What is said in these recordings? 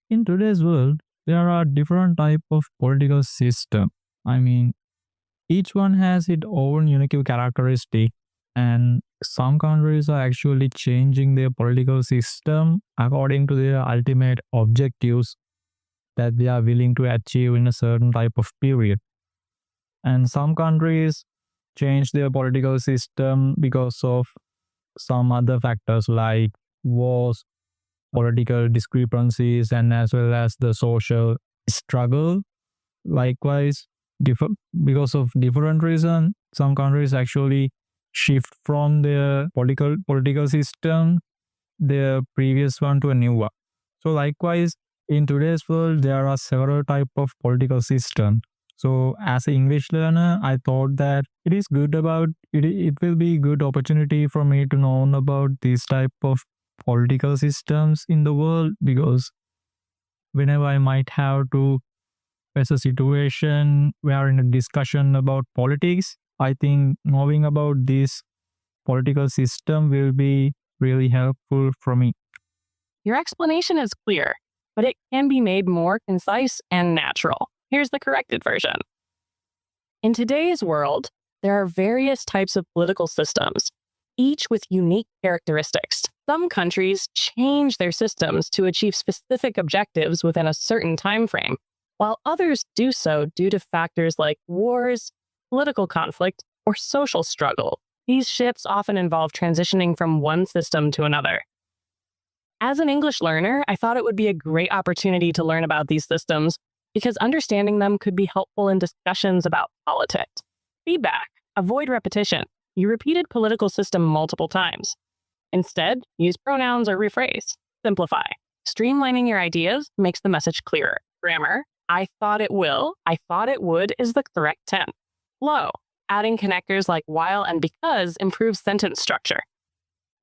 In today's world, there are different type of political system. I mean, each one has its own unique characteristic, and some countries are actually changing their political system according to their ultimate objectives that they are willing to achieve in a certain type of period. And some countries change their political system because of some other factors like wars, political discrepancies, and as well as the social struggle. Likewise, differ, because of different reason, some countries actually shift from their political system, their previous one, to a new one. So likewise, in today's world, there are several type of political system. So as an English learner, I thought that it is good about it. It will be good opportunity for me to know about these type of political systems in the world, because whenever I might have to face a situation where in a discussion about politics, I think knowing about this political system will be really helpful for me. Your explanation is clear, but it can be made more concise and natural. Here's the corrected version. In today's world, there are various types of political systems, each with unique characteristics. Some countries change their systems to achieve specific objectives within a certain time frame, while others do so due to factors like wars, political conflict, or social struggle. These shifts often involve transitioning from one system to another. As an English learner, I thought it would be a great opportunity to learn about these systems because understanding them could be helpful in discussions about politics. Feedback: avoid repetition. You repeated political system multiple times. Instead, use pronouns or rephrase. Simplify. Streamlining your ideas makes the message clearer. Grammar: I thought it will, I thought it would is the correct tense. Flow: adding connectors like while and because improves sentence structure.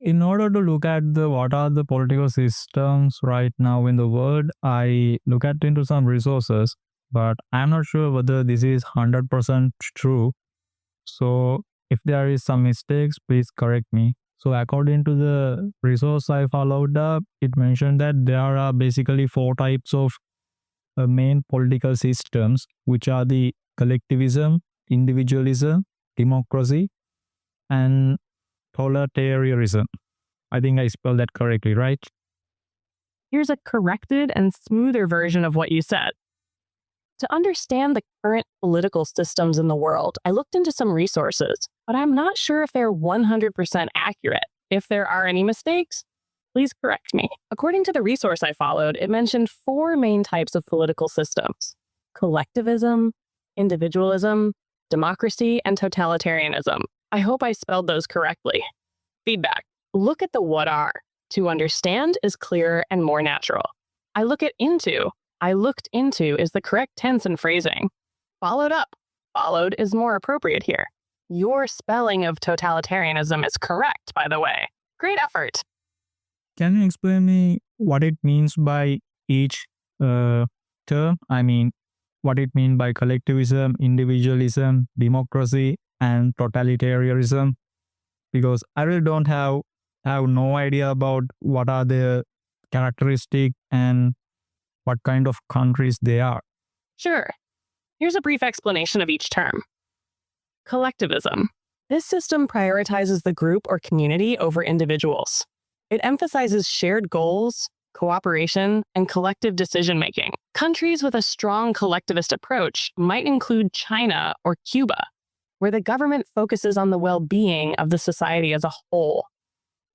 In order to look at the what are the political systems right now in the world, I look at into some resources, but I'm not sure whether this is 100% true. So if there is some mistakes, please correct me. So according to the resource I followed up, it mentioned that there are basically four types of main political systems, which are the collectivism, individualism, democracy, and authoritarianism. I think I spelled that correctly, right? Here's a corrected and smoother version of what you said. To understand the current political systems in the world, I looked into some resources, but I'm not sure if they're 100% accurate. If there are any mistakes, please correct me. According to the resource I followed, it mentioned four main types of political systems: collectivism, individualism, democracy, and totalitarianism. I hope I spelled those correctly. Feedback: look at the what are. To understand is clearer and more natural. I looked into is the correct tense and phrasing. Followed up. Followed is more appropriate here. Your spelling of totalitarianism is correct, by the way. Great effort. Can you explain me what it means by each term? I mean, what it means by collectivism, individualism, democracy, and totalitarianism? Because I really don't have no idea about what are the characteristics and what kind of countries they are. Sure. Here's a brief explanation of each term. Collectivism. This system prioritizes the group or community over individuals. It emphasizes shared goals, cooperation, and collective decision-making. Countries with a strong collectivist approach might include China or Cuba, where the government focuses on the well-being of the society as a whole.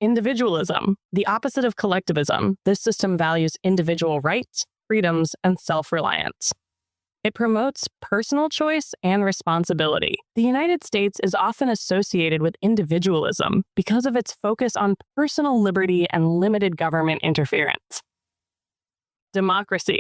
Individualism, the opposite of collectivism, this system values individual rights, freedoms, and self-reliance. It promotes personal choice and responsibility. The United States is often associated with individualism because of its focus on personal liberty and limited government interference. Democracy,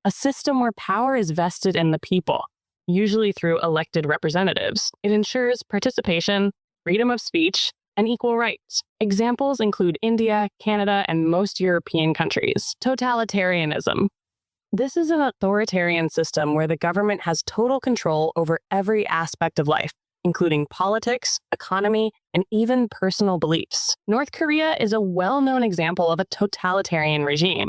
a system where power is vested in the people, usually through elected representatives. It ensures participation, freedom of speech, and equal rights. Examples include India, Canada, and most European countries. Totalitarianism. This is an authoritarian system where the government has total control over every aspect of life, including politics, economy, and even personal beliefs. North Korea is a well-known example of a totalitarian regime.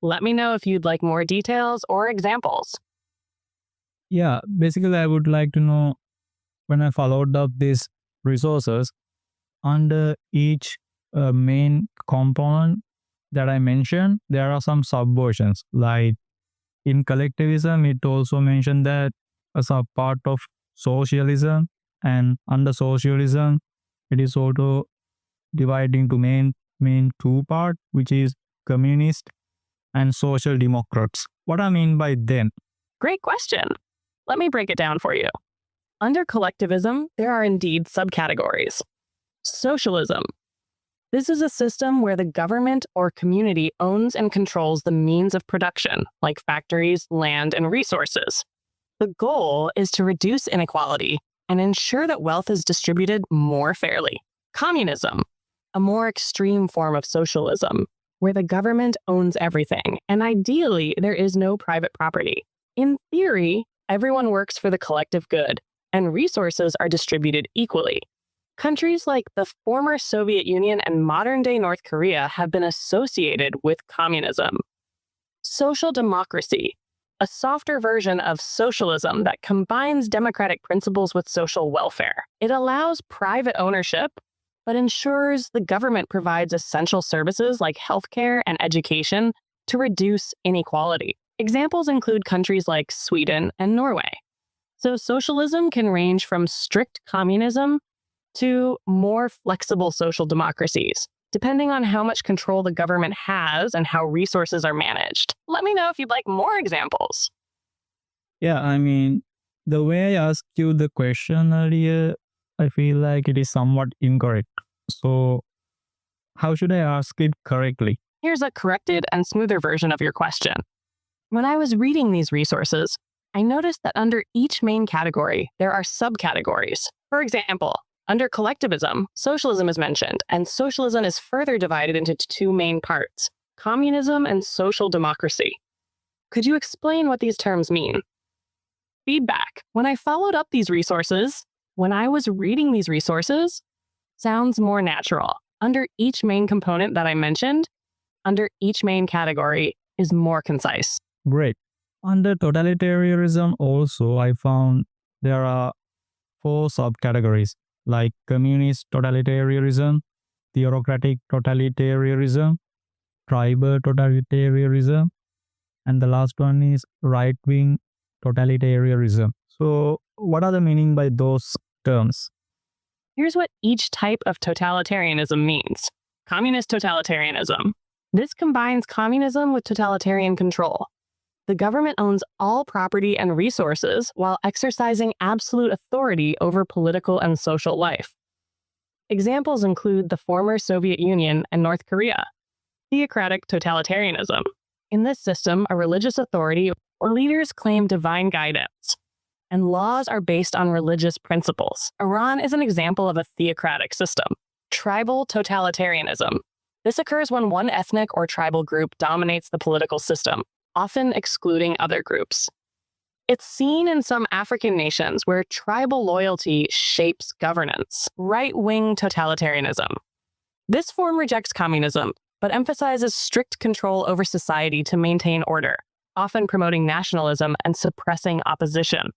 Let me know if you'd like more details or examples. Yeah, basically, I would like to know when I followed up these resources under each main component that I mentioned, there are some subversions. Like in collectivism, it also mentioned that as a part of socialism, and under socialism, it is also divided into main two part, which is communist and social democrats. What I mean by them? Great question. Let me break it down for you. Under collectivism, there are indeed subcategories. Socialism. This is a system where the government or community owns and controls the means of production, like factories, land, and resources. The goal is to reduce inequality and ensure that wealth is distributed more fairly. Communism, a more extreme form of socialism, where the government owns everything, and ideally, there is no private property. In theory, everyone works for the collective good, and resources are distributed equally. Countries like the former Soviet Union and modern-day North Korea have been associated with communism. Social democracy, a softer version of socialism that combines democratic principles with social welfare. It allows private ownership, but ensures the government provides essential services like healthcare and education to reduce inequality. Examples include countries like Sweden and Norway. So socialism can range from strict communism to more flexible social democracies, depending on how much control the government has and how resources are managed. Let me know if you'd like more examples. Yeah, I mean, the way I asked you the question earlier, I feel like it is somewhat incorrect. So, how should I ask it correctly? Here's a corrected and smoother version of your question. When I was reading these resources, I noticed that under each main category, there are subcategories. For example, under collectivism, socialism is mentioned, and socialism is further divided into two main parts, communism and social democracy. Could you explain what these terms mean? Feedback. When I followed up these resources, when I was reading these resources, sounds more natural. Under each main component that I mentioned, under each main category is more concise. Great. Under totalitarianism, also, I found there are 4 subcategories like communist totalitarianism, theocratic totalitarianism, tribal totalitarianism, and the last one is right wing totalitarianism. So, what are the meaning by those terms? Here's what each type of totalitarianism means. Communist totalitarianism. This combines communism with totalitarian control. The government owns all property and resources while exercising absolute authority over political and social life. Examples include the former Soviet Union and North Korea. Theocratic totalitarianism. In this system, a religious authority or leaders claim divine guidance, and laws are based on religious principles. Iran is an example of a theocratic system. Tribal totalitarianism. This occurs when one ethnic or tribal group dominates the political system, often excluding other groups. It's seen in some African nations where tribal loyalty shapes governance. Right-wing totalitarianism. This form rejects communism, but emphasizes strict control over society to maintain order, often promoting nationalism and suppressing opposition.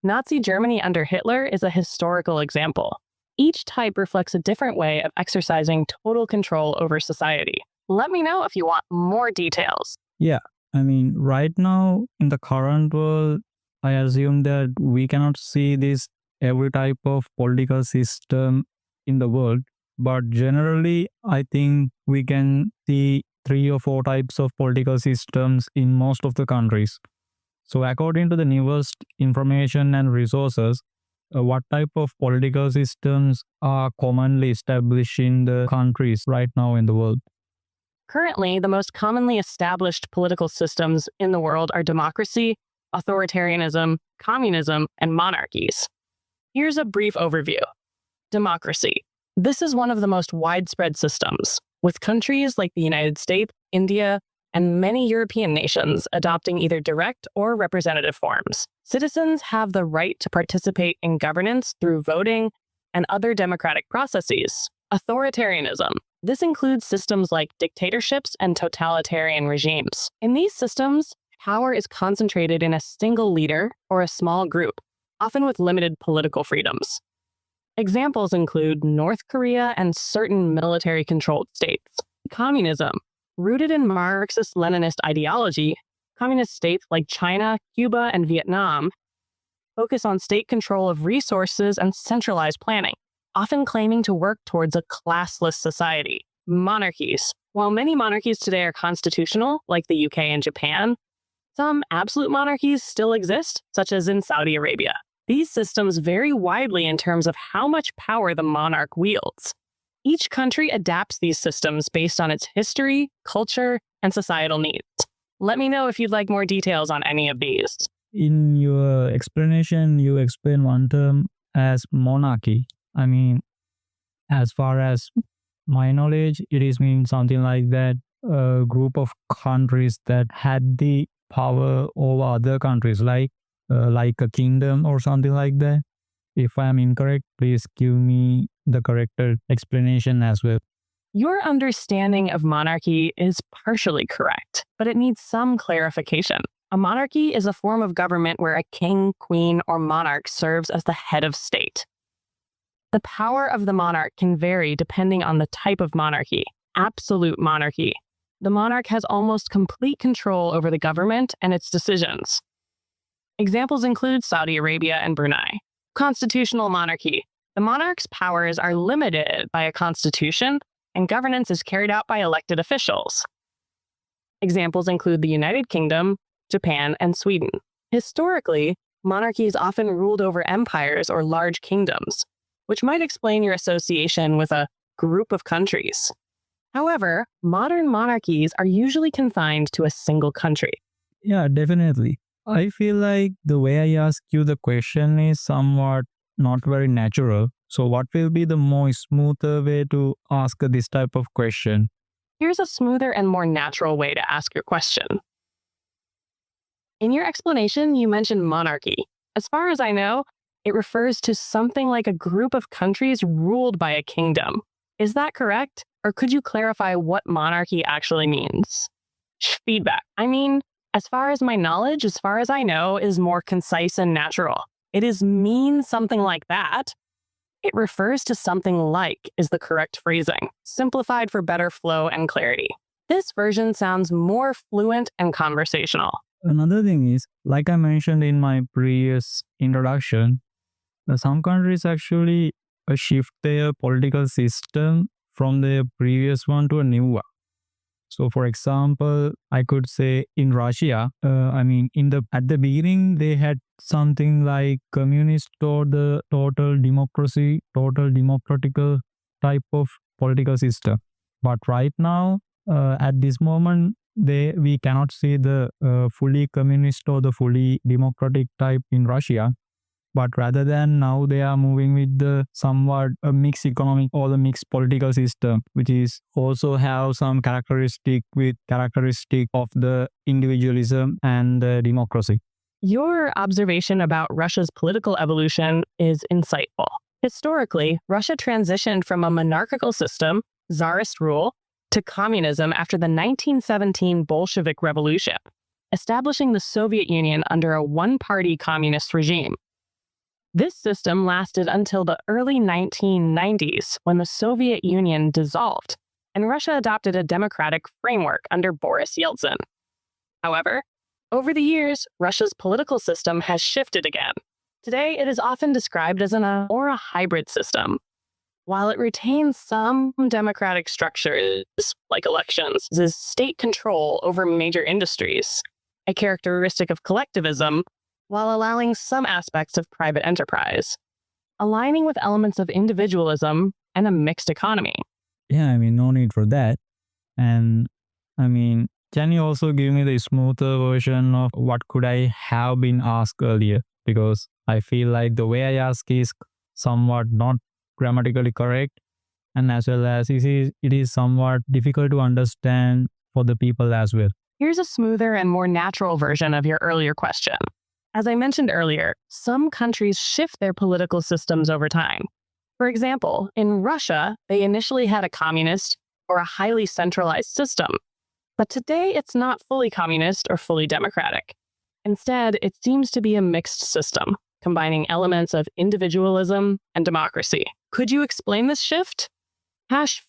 Nazi Germany under Hitler is a historical example. Each type reflects a different way of exercising total control over society. Let me know if you want more details. Yeah, I mean, right now in the current world, I assume that we cannot see this every type of political system in the world. But generally, I think we can see 3 or 4 types of political systems in most of the countries. So, according to the newest information and resources, what type of political systems are commonly established in the countries right now in the world? Currently, the most commonly established political systems in the world are democracy, authoritarianism, communism, and monarchies. Here's a brief overview. Democracy. This is one of the most widespread systems, with countries like the United States, India, and many European nations adopting either direct or representative forms. Citizens have the right to participate in governance through voting and other democratic processes. Authoritarianism. This includes systems like dictatorships and totalitarian regimes. In these systems, power is concentrated in a single leader or a small group, often with limited political freedoms. Examples include North Korea and certain military-controlled states. Communism. Rooted in Marxist-Leninist ideology, communist states like China, Cuba, and Vietnam focus on state control of resources and centralized planning, often claiming to work towards a classless society. Monarchies. While many monarchies today are constitutional, like the UK and Japan, some absolute monarchies still exist, such as in Saudi Arabia. These systems vary widely in terms of how much power the monarch wields. Each country adapts these systems based on its history, culture, and societal needs. Let me know if you'd like more details on any of these. In your explanation, you explain one term as monarchy. I mean, as far as my knowledge, it is mean something like that a group of countries that had the power over other countries, like a kingdom or something like that. If I am incorrect, please give me the corrected explanation as well. Your understanding of monarchy is partially correct, but it needs some clarification. A monarchy is a form of government where a king, queen, or monarch serves as the head of state. The power of the monarch can vary depending on the type of monarchy. Absolute monarchy. The monarch has almost complete control over the government and its decisions. Examples include Saudi Arabia and Brunei. Constitutional monarchy. The monarch's powers are limited by a constitution, and governance is carried out by elected officials. Examples include the United Kingdom, Japan, and Sweden. Historically, monarchies often ruled over empires or large kingdoms, which might explain your association with a group of countries. However, modern monarchies are usually confined to a single country. Yeah, definitely. I feel like the way I ask you the question is somewhat not very natural. So, what will be the more smoother way to ask this type of question? Here's a smoother and more natural way to ask your question. In your explanation, you mentioned monarchy. As far as I know, it refers to something like a group of countries ruled by a kingdom. Is that correct? Or could you clarify what monarchy actually means? Feedback. I mean, as far as my knowledge, as far as I know, is more concise and natural. It is mean something like that. It refers to something like is the correct phrasing, simplified for better flow and clarity. This version sounds more fluent and conversational. Another thing is, like I mentioned in my previous introduction, some countries actually shift their political system from their previous one to a new one. So, for example, I could say in Russia, at the beginning they had something like communist or the total democratical type of political system. But right now, at this moment, we cannot see the fully communist or the fully democratic type in Russia. But rather than now they are moving with the somewhat a mixed economic or the mixed political system, which is also have some characteristic of the individualism and the democracy. Your observation about Russia's political evolution is insightful. Historically, Russia transitioned from a monarchical system, czarist rule, to communism after the 1917 Bolshevik Revolution, establishing the Soviet Union under a one-party communist regime. This system lasted until the early 1990s when the Soviet Union dissolved, and Russia adopted a democratic framework under Boris Yeltsin. However, over the years, Russia's political system has shifted again. Today, it is often described as a hybrid system. While it retains some democratic structures, like elections, is state control over major industries, a characteristic of collectivism, while allowing some aspects of private enterprise, aligning with elements of individualism and a mixed economy. Yeah, no need for that. And can you also give me the smoother version of what could I have been asked earlier? Because I feel like the way I ask is somewhat not grammatically correct, and as well as it is somewhat difficult to understand for the people as well. Here's a smoother and more natural version of your earlier question. As I mentioned earlier, some countries shift their political systems over time. For example, in Russia, they initially had a communist, or a highly centralized system. But today, it's not fully communist or fully democratic. Instead, it seems to be a mixed system, combining elements of individualism and democracy. Could you explain this shift?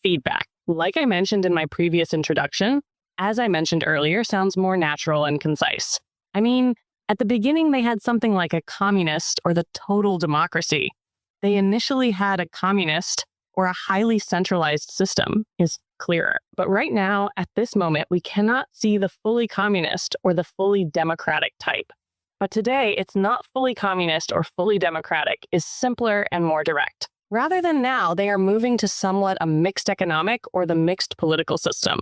Feedback. Like I mentioned in my previous introduction, as I mentioned earlier, sounds more natural and concise. I mean, at the beginning, they had something like a communist or the total democracy. They initially had a communist or a highly centralized system is clearer. But right now, at this moment, we cannot see the fully communist or the fully democratic type. But today, it's not fully communist or fully democratic is simpler and more direct. Rather than now, they are moving to somewhat a mixed economic or the mixed political system.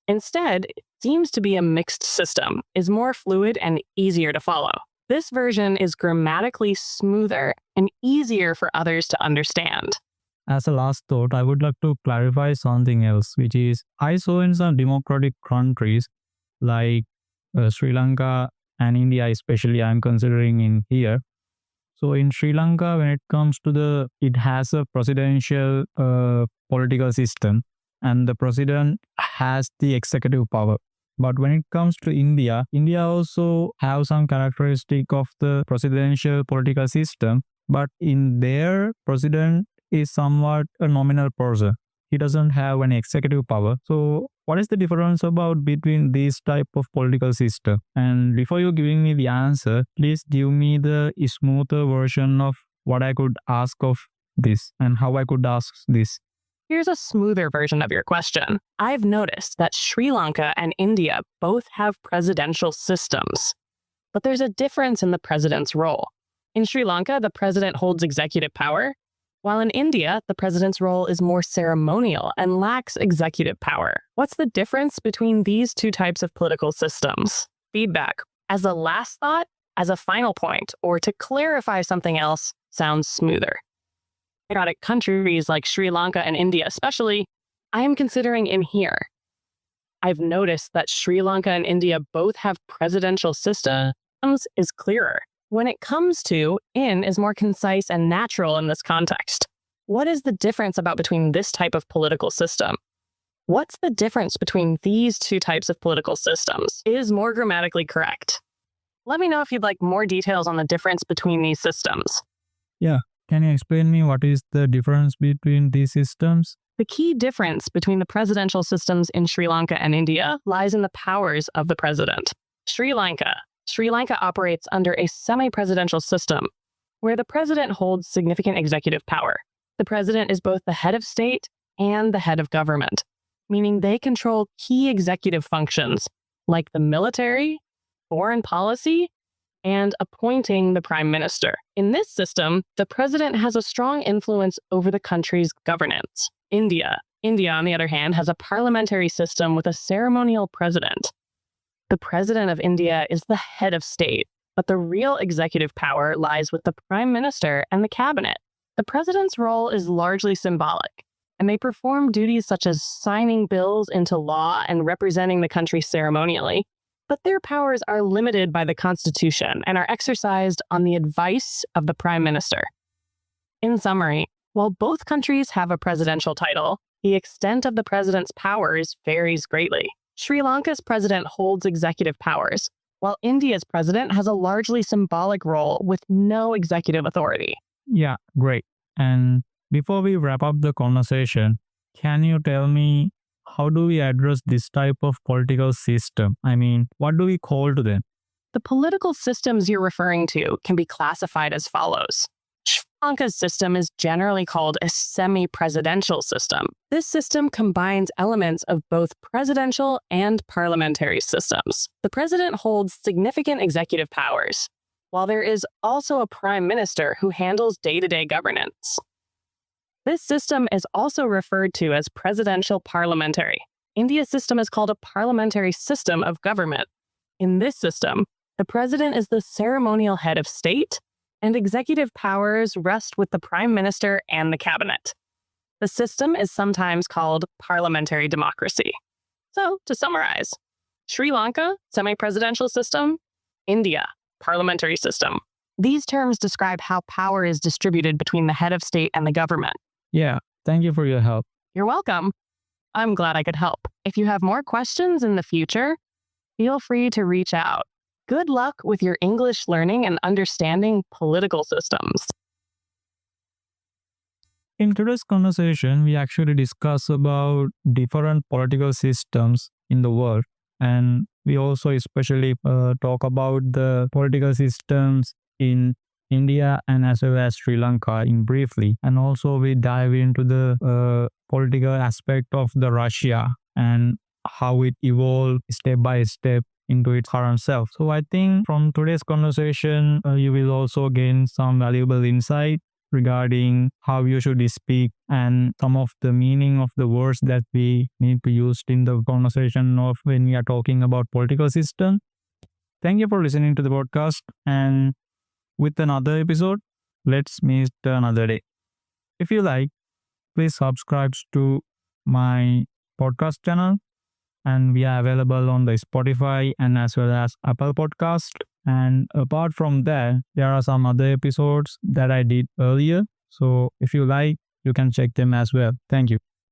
Instead, it seems to be a mixed system, is more fluid and easier to follow. This version is grammatically smoother and easier for others to understand. As a last thought, I would like to clarify something else, which is I saw in some democratic countries like Sri Lanka and India, especially I'm considering in here. So in Sri Lanka, when it comes to it has a presidential political system, and the president has the executive power. But when it comes to India also have some characteristic of the presidential political system, but in their president is somewhat a nominal person. He doesn't have any executive power. So what is the difference about between these type of political system? And before you giving me the answer, please give me the smoother version of what I could ask of this and how I could ask this. Here's a smoother version of your question. I've noticed that Sri Lanka and India both have presidential systems, but there's a difference in the president's role. In Sri Lanka, the president holds executive power, while in India, the president's role is more ceremonial and lacks executive power. What's the difference between these two types of political systems? Feedback. As a last thought, as a final point, or to clarify something else, sounds smoother. Democratic countries like Sri Lanka and India especially, I am considering in here. I've noticed that Sri Lanka and India both have presidential systems is clearer. When it comes to in is more concise and natural in this context. What is the difference between this type of political system? What's the difference between these two types of political systems? Is more grammatically correct. Let me know if you'd like more details on the difference between these systems. Yeah, can you explain me what is the difference between these systems? The key difference between the presidential systems in Sri Lanka and India lies in the powers of the president. Sri Lanka operates under a semi-presidential system where the president holds significant executive power. The president is both the head of state and the head of government, meaning they control key executive functions like the military, foreign policy, and appointing the prime minister. In this system, the president has a strong influence over the country's governance. India, on the other hand, has a parliamentary system with a ceremonial president. The president of India is the head of state, but the real executive power lies with the prime minister and the cabinet. The president's role is largely symbolic, and they perform duties such as signing bills into law and representing the country ceremonially, but their powers are limited by the Constitution and are exercised on the advice of the prime minister. In summary, while both countries have a presidential title, the extent of the president's powers varies greatly. Sri Lanka's president holds executive powers, while India's president has a largely symbolic role with no executive authority. Yeah, great. And before we wrap up the conversation, can you tell me how do we address this type of political system? I mean, what do we call to them? The political systems you're referring to can be classified as follows. Sri Lanka's system is generally called a semi-presidential system. This system combines elements of both presidential and parliamentary systems. The president holds significant executive powers, while there is also a prime minister who handles day-to-day governance. This system is also referred to as presidential parliamentary. India's system is called a parliamentary system of government. In this system, the president is the ceremonial head of state, and executive powers rest with the prime minister and the cabinet. The system is sometimes called parliamentary democracy. So, to summarize, Sri Lanka, semi-presidential system, India, parliamentary system. These terms describe how power is distributed between the head of state and the government. Yeah, thank you for your help. You're welcome. I'm glad I could help. If you have more questions in the future, feel free to reach out. Good luck with your English learning and understanding political systems. In today's conversation, we actually discuss about different political systems in the world, and we also especially talk about the political systems in India and as well as Sri Lanka in briefly, and also we dive into the political aspect of the Russia and how it evolved step by step into its current self. So I think from today's conversation, you will also gain some valuable insight regarding how you should speak and some of the meaning of the words that we need to use in the conversation of when we are talking about political system. Thank you for listening to the podcast, and with another episode, let's meet another day. If you like, please subscribe to my podcast channel, and we are available on the Spotify and as well as Apple Podcast. And apart from that, there are some other episodes that I did earlier. So if you like, you can check them as well. Thank you.